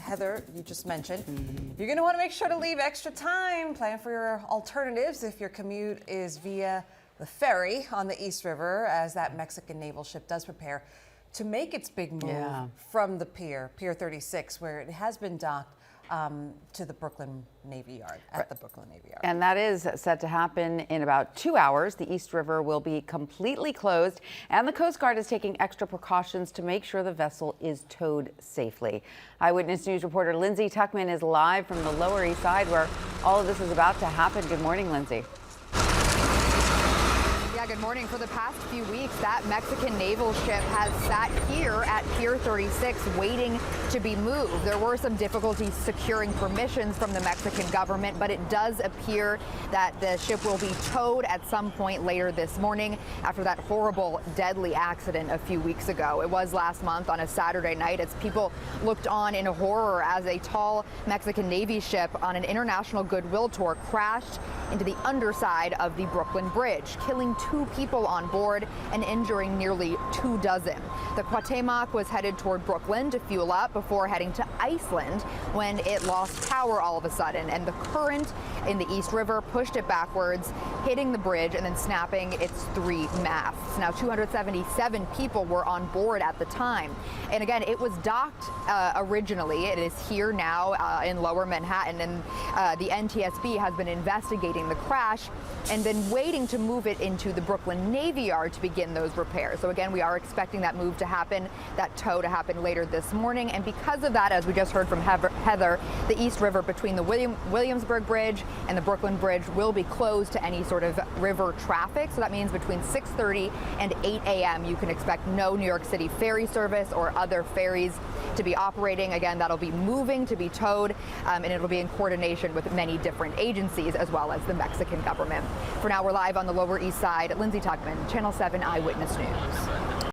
Heather, you just mentioned, you're going to want to make sure to leave extra time. Plan for your alternatives if your commute is via the ferry on the East River, as that Mexican naval ship does prepare to make its big move from the Pier 36, where it has been docked, to the Brooklyn Navy Yard, at the Brooklyn Navy Yard. And that is set to happen in about 2 hours. The East River will be completely closed, and the Coast Guard is taking extra precautions to make sure the vessel is towed safely. Eyewitness News reporter Lindsay Tuchman is live from the Lower East Side, where all of this is about to happen. Good morning, Lindsay. Good morning. For the past few weeks, that Mexican naval ship has sat here at Pier 36 waiting to be moved. There were some difficulties securing permissions from the Mexican government, but it does appear that the ship will be towed at some point later this morning after that horrible, deadly accident a few weeks ago. It was last month on a Saturday night as people looked on in horror as a tall Mexican Navy ship on an international goodwill tour crashed into the underside of the Brooklyn Bridge, killing 2 people on board and injuring nearly 24. The Cuauhtémoc was headed toward Brooklyn to fuel up before heading to Iceland when it lost power all of a sudden, and the current in the East River pushed it backwards, hitting the bridge and then snapping its 3 masts. Now 277 people were on board at the time, and again, it was docked originally. It is here now in Lower Manhattan, and the NTSB has been investigating the crash and then waiting to move it into the Brooklyn Navy Yard to begin those repairs. So again, we are expecting that move to happen, that tow to happen later this morning. And because of that, as we just heard from Heather, the East River between the Williamsburg Bridge and the Brooklyn Bridge will be closed to any sort of river traffic. So that means between 6:30 and 8 a.m. you can expect no New York City ferry service or other ferries to be operating. Again, that'll be moving to be towed, and it'll be in coordination with many different agencies as well as the Mexican government. For now, we're live on the Lower East Side. Lindsay Tuchman, Channel 7 Eyewitness News.